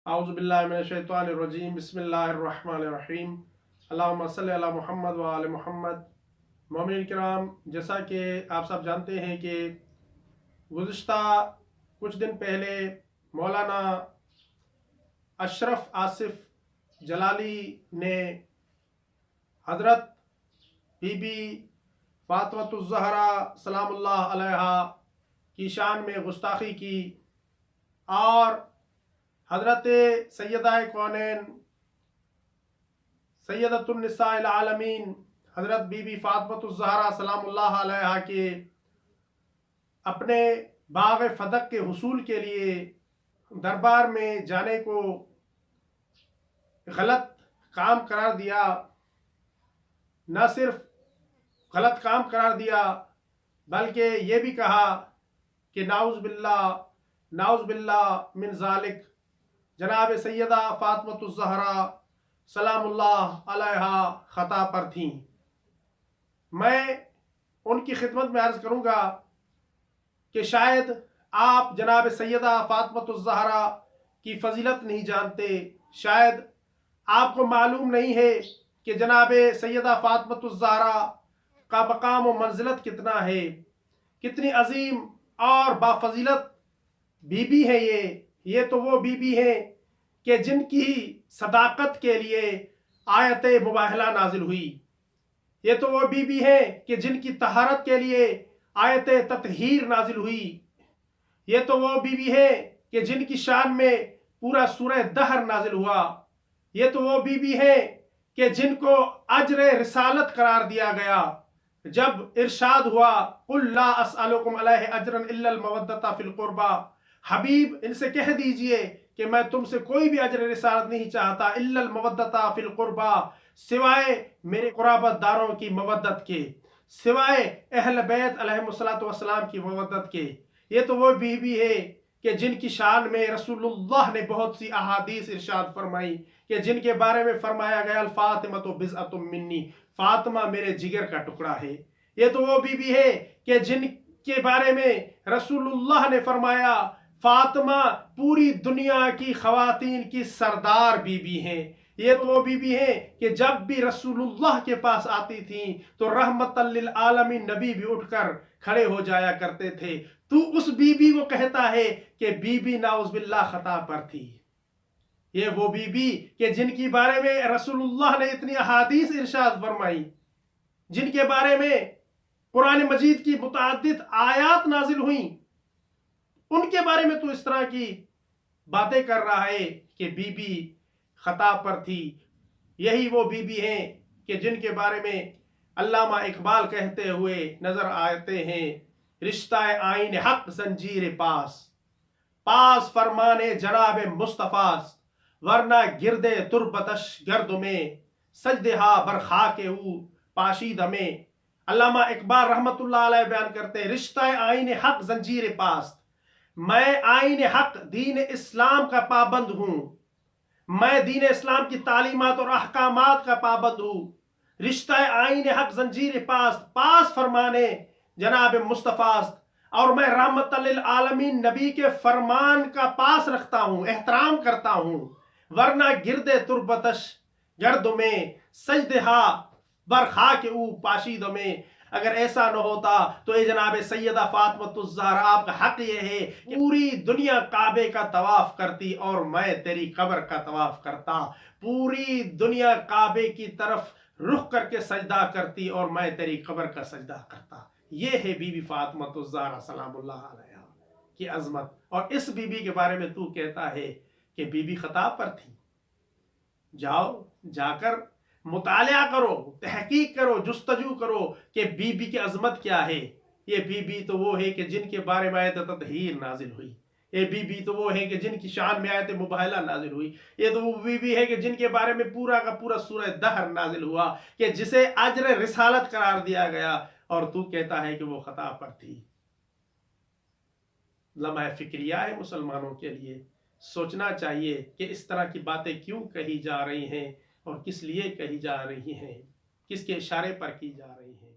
اعوذ باللہ من الشیطان الرجیم بسم اللہ الرحمن الرحیم اللہم صلی علی محمد و آل محمد۔ مومنین کرام، جیسا کہ آپ سب جانتے ہیں کہ گزشتہ کچھ دن پہلے مولانا اشرف آصف جلالی نے حضرت بی بی فاطمۃ الزہرا سلام اللہ علیہا کی شان میں گستاخی کی اور حضرت سیدہ کونین سیدۃ النساء العالمین حضرت بی بی فاطمۃ الزہرا سلام اللہ علیہا کے اپنے باغ فدق کے حصول کے لیے دربار میں جانے کو غلط کام قرار دیا۔ نہ صرف غلط کام قرار دیا بلکہ یہ بھی کہا کہ نعوذ باللہ من ذالک جناب سیدہ فاطمۃ الزہرا سلام اللہ علیہا خطا پر تھیں۔ میں ان کی خدمت میں عرض کروں گا کہ شاید آپ جناب سیدہ فاطمۃ الزہرا کی فضیلت نہیں جانتے، شاید آپ کو معلوم نہیں ہے کہ جناب سیدہ فاطمۃ الزہرا کا مقام و منزلت کتنا ہے، کتنی عظیم اور بافضیلت بی بی ہے۔ یہ تو وہ بی بی ہیں کہ جن کی صداقت کے لیے آیت مباہلہ نازل ہوئی۔ یہ تو وہ بی بی ہیں کہ جن کی طہارت کے لیے آیت تطہیر نازل ہوئی۔ یہ تو وہ بی بی ہیں کہ جن کی شان میں پورا سورہ دہر نازل ہوا۔ یہ تو وہ بی بی ہیں کہ جن کو اجر رسالت قرار دیا گیا جب ارشاد ہوا قل لا اسألکم علیہ اجرا الا المودۃ فی القربى، حبیب ان سے کہہ دیجئے کہ میں تم سے کوئی بھی اجر رسالت نہیں چاہتا الا المودۃ فی القربى، سوائے میرے قرابت داروں کی مودت کے، سوائے اہل بیت علیہم الصلوۃ والسلام کی مودت کے۔ یہ تو وہ بی بی ہے کہ جن کی شان میں رسول اللہ نے بہت سی احادیث ارشاد فرمائی کہ جن کے بارے میں فرمایا گیا الفاطمۃ بضعۃ منی، فاطمہ میرے جگر کا ٹکڑا ہے۔ یہ تو وہ بی بی ہے کہ جن کے بارے میں رسول اللہ نے فرمایا فاطمہ پوری دنیا کی خواتین کی سردار بی بی ہیں۔ یہ تو وہ بی بی ہیں کہ جب بھی رسول اللہ کے پاس آتی تھیں تو رحمت للعالمین نبی بھی اٹھ کر کھڑے ہو جایا کرتے تھے۔ تو اس بی بی کو کہتا ہے کہ بی بی نعوذ باللہ خطا پر تھی۔ یہ وہ بی بی کہ جن کی بارے میں رسول اللہ نے اتنی احادیث ارشاد فرمائی، جن کے بارے میں قرآن مجید کی متعدد آیات نازل ہوئیں، ان کے بارے میں تو اس طرح کی باتیں کر رہا ہے کہ بی بی خطا پر تھی۔ یہی وہ بی بی ہیں کہ جن کے بارے میں علامہ اقبال کہتے ہوئے نظر آتے ہیں رشتہ آئین حق زنجیر پاس فرمانے جناب مصطفیٰ، ورنہ گردے تربتش گرد میں سجدہا برخاک او پاشید میں۔ علامہ اقبال رحمت اللہ علیہ بیان کرتے ہیں رشتہ آئین حق زنجیر پاست، میں آئین حق دین اسلام کا پابند ہوں، میں دین اسلام کی تعلیمات اور احکامات کا پابند ہوں۔ رشتہ آئین حق زنجیر پاس فرمانے جناب مصطفیٰ، اور میں رحمت للعالمین نبی کے فرمان کا پاس رکھتا ہوں، احترام کرتا ہوں، ورنہ گرد تربتش گرد میں سجدہا برخاک او پاشید میں۔ اگر ایسا نہ ہوتا تو اے جناب سیدہ فاطمۃ الزہرا، آپ کا حق یہ ہے کہ پوری دنیا کعبے کا طواف کرتی اور میں تیری قبر کا طواف کرتا، پوری دنیا کعبے کی طرف رخ کر کے سجدہ کرتی اور میں تیری قبر کا سجدہ کرتا۔ یہ ہے بی بی فاطمۃ الزہرا سلام اللہ علیہا کی عظمت، اور اس بی بی کے بارے میں تو کہتا ہے کہ بی بی خطا پر تھی۔ جا کر مطالعہ کرو، تحقیق کرو، جستجو کرو کہ بی بی کی عظمت کیا ہے۔ یہ بی بی تو وہ ہے کہ جن کے بارے میں آیت تطہیر نازل ہوئی۔ یہ بی بی تو وہ ہے کہ جن کی شان میں آیت مباہلہ نازل ہوئی۔ یہ تو وہ بی بی ہے کہ جن کے بارے میں پورا کا پورا سورہ دہر نازل ہوا کہ جسے اجر رسالت قرار دیا گیا، اور تو کہتا ہے کہ وہ خطا پر تھی۔ لمحہ فکریہ ہے مسلمانوں کے لیے، سوچنا چاہیے کہ اس طرح کی باتیں کیوں کہی جا رہی ہیں اور کس لیے کہی جا رہی ہیں، کس کے اشارے پر کی جا رہی ہیں۔